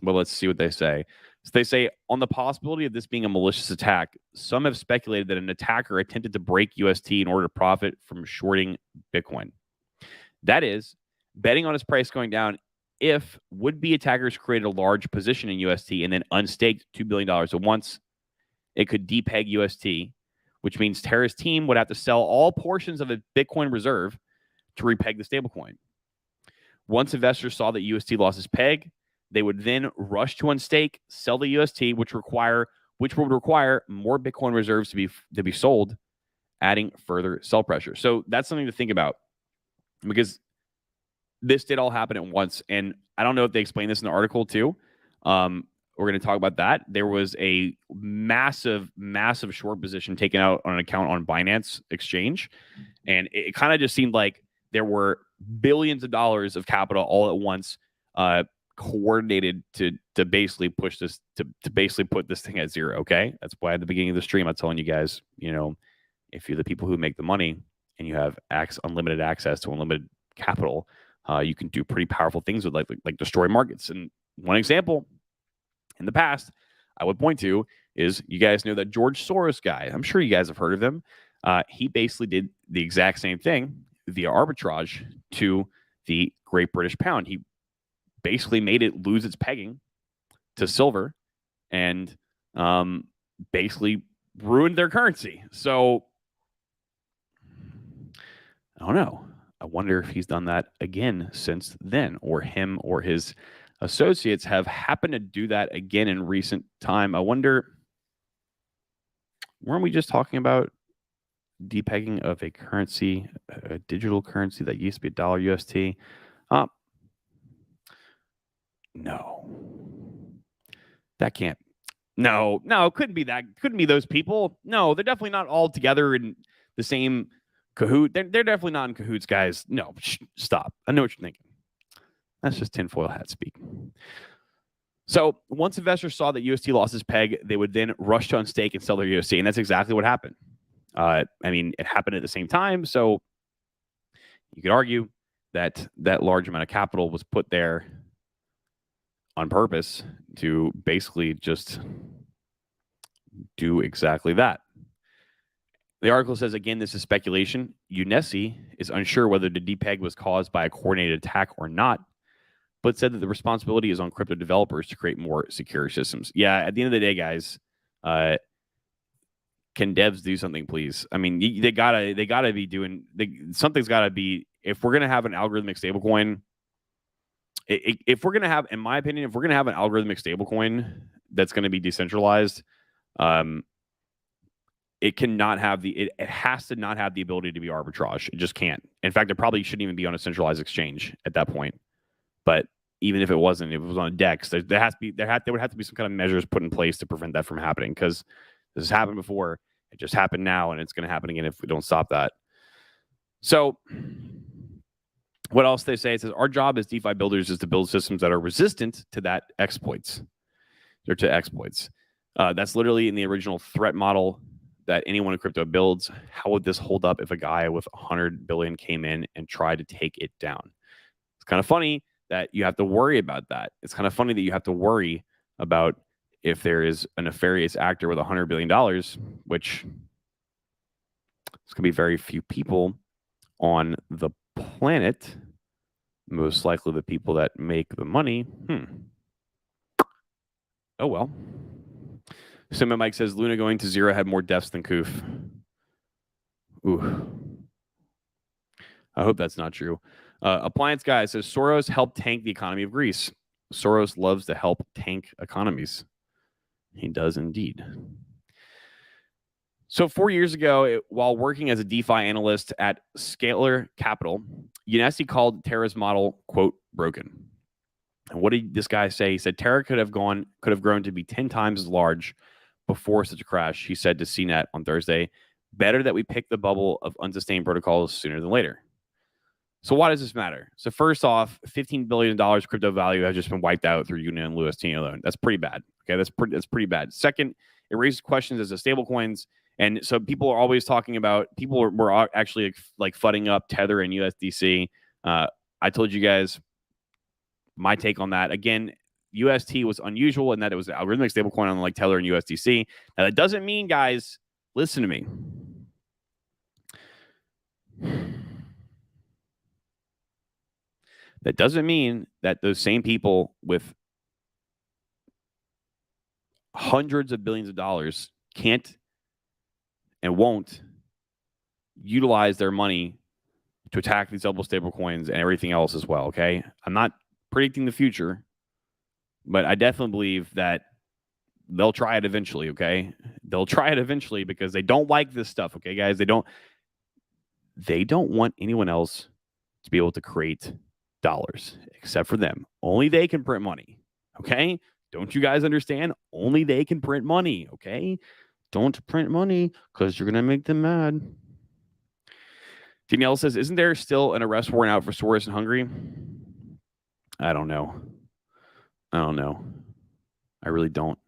but let's see what they say. So they say, on the possibility of this being a malicious attack, some have speculated that an attacker attempted to break UST in order to profit from shorting Bitcoin. That is, betting on its price going down if would-be attackers created a large position in UST and then unstaked $2 billion at once. It could depeg UST, which means Terra's team would have to sell all portions of a Bitcoin reserve to repeg the stablecoin. Once investors saw that UST lost its peg, they would then rush to unstake, sell the UST, which would require more Bitcoin reserves to be sold, adding further sell pressure. So that's something to think about, because this did all happen at once. And I don't know if they explained this in the article too. We're going to talk about that. There was a massive, massive short position taken out on an account on Binance Exchange. And it kind of just seemed like there were billions of dollars of capital all at once, coordinated to basically push this, to basically put this thing at zero. Okay. That's why at the beginning of the stream, I'm telling you guys, if you're the people who make the money and you have unlimited access to unlimited capital, you can do pretty powerful things with like destroy markets. And one example in the past I would point to is, you guys know that George Soros guy. I'm sure you guys have heard of him. He basically did the exact same thing via arbitrage to the Great British Pound. He basically made it lose its pegging to silver and basically ruined their currency. So I don't know. I wonder if he's done that again since then, or him or his associates have happened to do that again in recent time. I wonder, weren't we just talking about depegging of a currency, a digital currency that used to be a dollar UST? No, that can't. No, it couldn't be that. Couldn't be those people. No, they're definitely not all together in the same cahoot. They're definitely not in cahoots, guys. No, stop. I know what you're thinking. That's just tinfoil hat speak. So once investors saw that UST lost its peg, they would then rush to unstake and sell their UST, and that's exactly what happened. I mean, it happened at the same time, so you could argue that that large amount of capital was put there on purpose to basically just do exactly that. The article says, again, this is speculation. UNESI is unsure whether the depeg was caused by a coordinated attack or not, but said that the responsibility is on crypto developers to create more secure systems. Yeah, at the end of the day, guys, can devs do something, please? I mean, they gotta be doing something's gotta be. If we're gonna have an algorithmic stablecoin, if we're gonna have, in my opinion, if we're gonna have an algorithmic stablecoin that's gonna be decentralized, it cannot have it has to not have the ability to be arbitrage. It just can't. In fact, it probably shouldn't even be on a centralized exchange at that point. But even if it wasn't, if it was on a DEX, there would have to be some kind of measures put in place to prevent that from happening, because this has happened before. It just happened now, and it's going to happen again if we don't stop that. So what else they say? It says, our job as DeFi builders is to build systems that are resistant to that exploits, or to exploits. That's literally in the original threat model that anyone in crypto builds. How would this hold up if a guy with 100 billion came in and tried to take it down? It's kind of funny that you have to worry about that. It's kind of funny that you have to worry about if there is a nefarious actor with $100 billion, which it's going to be very few people on the planet, most likely the people that make the money. Oh, well. Simba Mike says, Luna going to zero had more deaths than Koof. Ooh. I hope that's not true. Appliance Guy says, Soros helped tank the economy of Greece. Soros loves to help tank economies. He does indeed. So 4 years ago, while working as a DeFi analyst at Scalar Capital, UNESI called Terra's model, quote, broken. And what did this guy say? He said Terra could have grown to be 10 times as large before such a crash. He said to CNET on Thursday, better that we pick the bubble of unsustained protocols sooner than later. So why does this matter? So first off, $15 billion crypto value has just been wiped out through Union and UST alone. That's pretty bad. Okay, that's pretty bad. Second, it raises questions as to stablecoins. And so people are always talking about, were actually like fudding up Tether and USDC. I told you guys my take on that. Again, UST was unusual in that it was an algorithmic stablecoin unlike Tether and USDC. Now that doesn't mean, guys, listen to me. That doesn't mean that those same people with hundreds of billions of dollars can't and won't utilize their money to attack these double stable coins and everything else as well, okay? I'm not predicting the future, but I definitely believe that they'll try it eventually, okay? They'll try it eventually because they don't like this stuff, okay, guys? They don't want anyone else to be able to create dollars except for them. Only they can print money, okay? Don't you guys understand? Only they can print money, okay? Don't print money because you're going to make them mad. Danielle says, isn't there still an arrest warrant out for Soros in Hungary? I don't know. I really don't.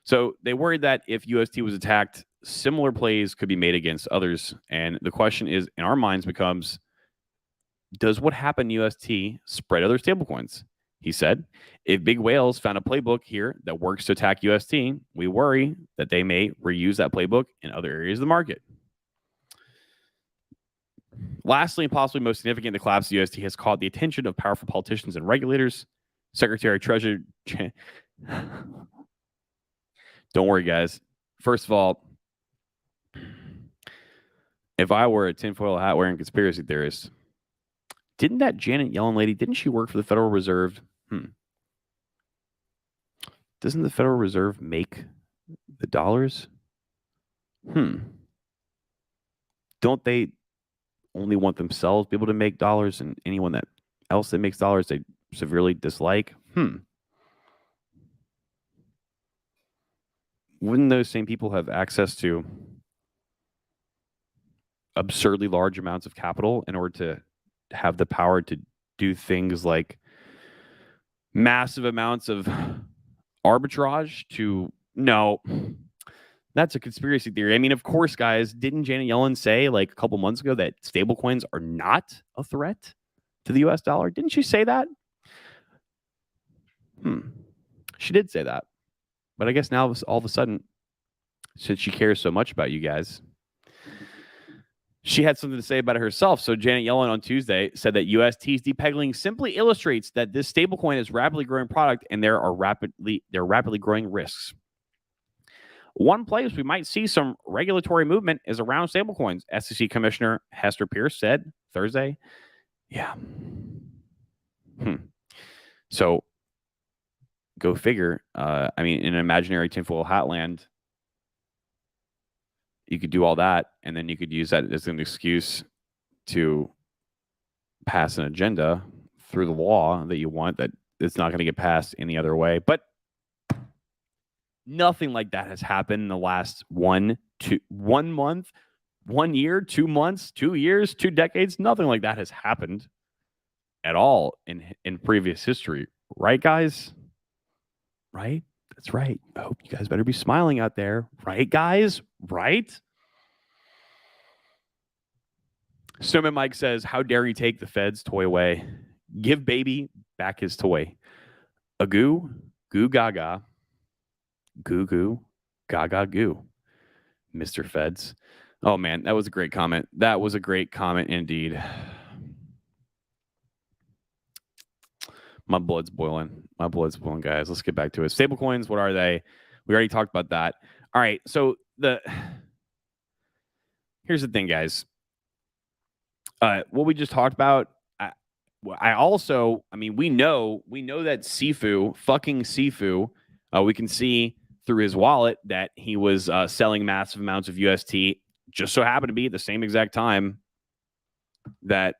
So they worried that if UST was attacked, similar plays could be made against others. And the question is, in our minds becomes, does what happened to UST spread other stablecoins? He said, if big whales found a playbook here that works to attack UST, we worry that they may reuse that playbook in other areas of the market. Lastly, and possibly most significant, the collapse of UST has caught the attention of powerful politicians and regulators. Secretary of Treasury. Don't worry, guys. First of all, if I were a tinfoil hat wearing conspiracy theorist, didn't that Janet Yellen lady, didn't she work for the Federal Reserve? Doesn't the Federal Reserve make the dollars? Don't they only want themselves to be able to make dollars, and anyone that else that makes dollars they severely dislike? wouldn't those same people have access to absurdly large amounts of capital in order to have the power to do things like massive amounts of arbitrage to no, that's a conspiracy theory. I mean, of course, guys, didn't Janet Yellen say like a couple months ago that stablecoins are not a threat to the US dollar? Didn't she say that? She did say that. But I guess now all of a sudden, since she cares so much about you guys, she had something to say about it herself. So Janet Yellen on Tuesday said that UST's depeggling simply illustrates that this stablecoin is a rapidly growing product and there are rapidly growing risks. One place we might see some regulatory movement is around stablecoins, SEC Commissioner Hester Pierce said Thursday. Yeah. So go figure. I mean, in an imaginary tinfoil hat land, you could do all that, and then you could use that as an excuse to pass an agenda through the law that you want that it's not going to get passed any other way. But nothing like that has happened in the last 1 month, 1 year, 2 months, 2 years, 2 decades. Nothing like that has happened at all in previous history. Right, guys? Right? That's right. I hope you guys better be smiling out there. Right, guys? Right? Snowman Mike says, how dare you take the Fed's toy away? Give baby back his toy. A goo gaga. Goo gaga goo. Mr. Feds. Oh, man, that was a great comment. That was a great comment indeed. My blood's boiling. My blood's boiling, guys. Let's get back to it. Stablecoins, what are they? We already talked about that. All right. So here's the thing, guys. What we just talked about. We know that fucking Sifu, we can see through his wallet that he was selling massive amounts of UST. Just so happened to be at the same exact time that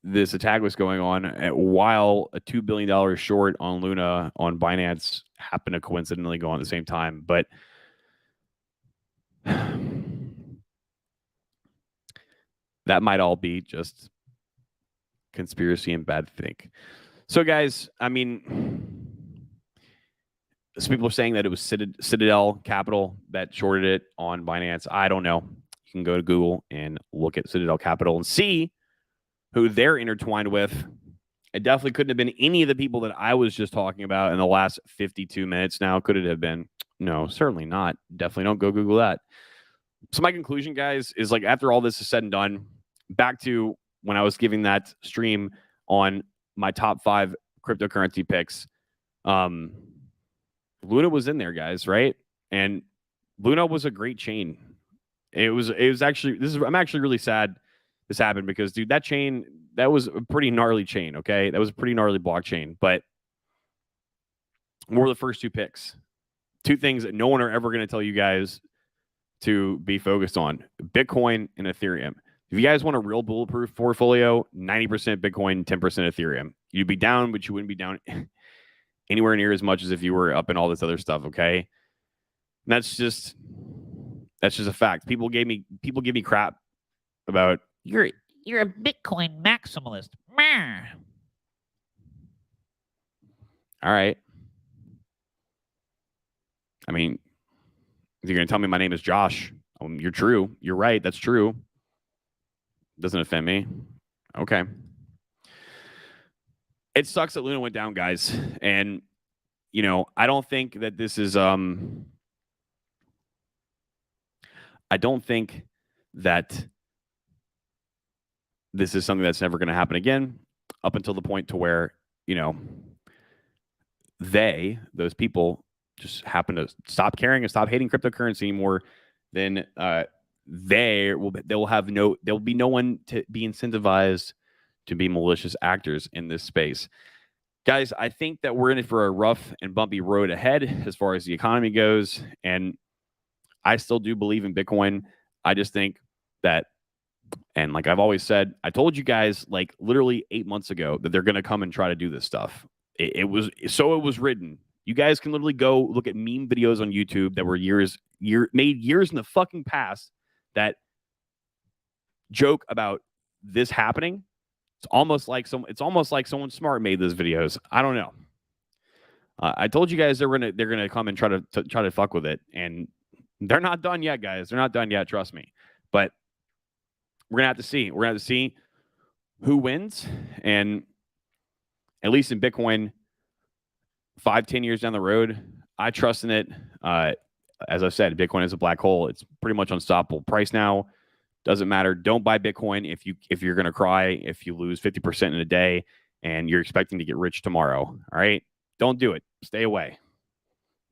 this attack was going on, while a $2 billion short on Luna on Binance happened to coincidentally go on at the same time. But that might all be just conspiracy and bad think. So, guys, I mean, some people are saying that it was Citadel Capital that shorted it on Binance. I don't know. You can go to Google and look at Citadel Capital and see who they're intertwined with. It definitely couldn't have been any of the people that I was just talking about in the last 52 minutes. Now, could it have been? No, certainly not. Definitely don't go Google that. So my conclusion, guys, is like after all this is said and done, back to when I was giving that stream on my top 5 cryptocurrency picks, Luna was in there, guys, right? And Luna was a great chain. It was actually, I'm actually really sad this happened because, dude, that chain, that was a pretty gnarly chain, okay? That was a pretty gnarly blockchain, but what were the first 2 picks? 2 things that no one are ever going to tell you guys to be focused on: Bitcoin and Ethereum. If you guys want a real bulletproof portfolio, 90% Bitcoin, 10% Ethereum. You'd be down, but you wouldn't be down anywhere near as much as if you were up in all this other stuff, okay? And that's just a fact. People give me crap about you're a Bitcoin maximalist. Meh. All right. I mean, if you're going to tell me my name is Josh, you're true. You're right. That's true. Doesn't offend me. Okay. It sucks that Luna went down, guys. And, you know, I don't think that this is, I don't think that this is something that's never going to happen again, up until the point to where, you know, those people just happen to stop caring and stop hating cryptocurrency anymore. Then there will be no one to be incentivized to be malicious actors in this space. Guys, I think that we're in it for a rough and bumpy road ahead as far as the economy goes. And I still do believe in Bitcoin. I just think that, and like I've always said, I told you guys like literally 8 months ago that they're going to come and try to do this stuff. It was written. You guys can literally go look at meme videos on YouTube that were made years in the fucking past that joke about this happening. It's almost like someone smart made those videos. I don't know. I told you guys they're gonna come and try to fuck with it, and they're not done yet, guys. They're not done yet. Trust me. But we're gonna have to see. We're gonna have to see who wins, and at least in Bitcoin, 5-10 years down the road, I trust in it. As I said, Bitcoin is a black hole. It's pretty much unstoppable price now. Doesn't matter. Don't buy Bitcoin if you're gonna cry if you lose 50% in a day and you're expecting to get rich tomorrow. All right, don't do it. Stay away.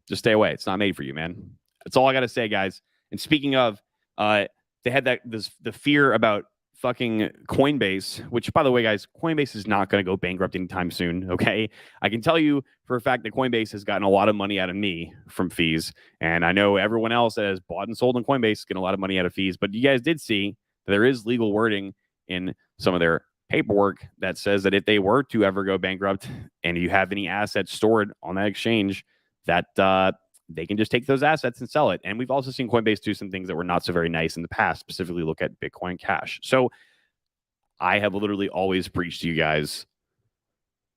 Just stay away. It's not made for you, man. That's all I gotta say, guys. And speaking of, they had the fear about fucking Coinbase, which, by the way, guys, Coinbase is not going to go bankrupt anytime soon. Okay, I can tell you for a fact that Coinbase has gotten a lot of money out of me from fees, and I know everyone else that has bought and sold on Coinbase is getting a lot of money out of fees. But you guys did see that there is legal wording in some of their paperwork that says that if they were to ever go bankrupt and you have any assets stored on that exchange, that they can just take those assets and sell it. And we've also seen Coinbase do some things that were not so very nice in the past, specifically look at Bitcoin Cash. So I have literally always preached to you guys,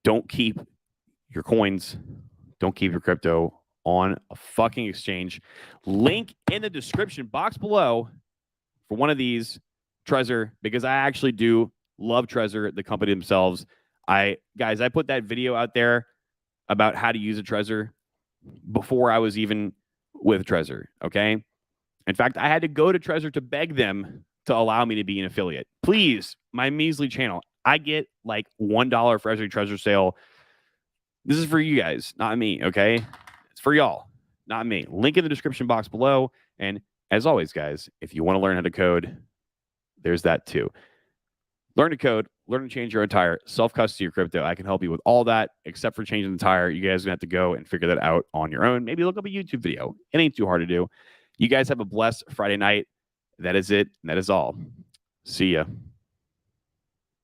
don't keep your coins, don't keep your crypto on a fucking exchange. Link in the description box below for one of these, Trezor, because I actually do love Trezor, the company themselves. I put that video out there about how to use a Trezor before I was even with Trezor, okay? In fact, I had to go to Trezor to beg them to allow me to be an affiliate. Please, my measly channel. I get like $1 for every Trezor sale. This is for you guys, not me, okay? It's for y'all, not me. Link in the description box below. And as always, guys, if you want to learn how to code, there's that too. Learn to code, learn to change your own tire, self-custody your crypto. I can help you with all that, except for changing the tire. You guys are going to have to go and figure that out on your own. Maybe look up a YouTube video. It ain't too hard to do. You guys have a blessed Friday night. That is it. That is all. See ya.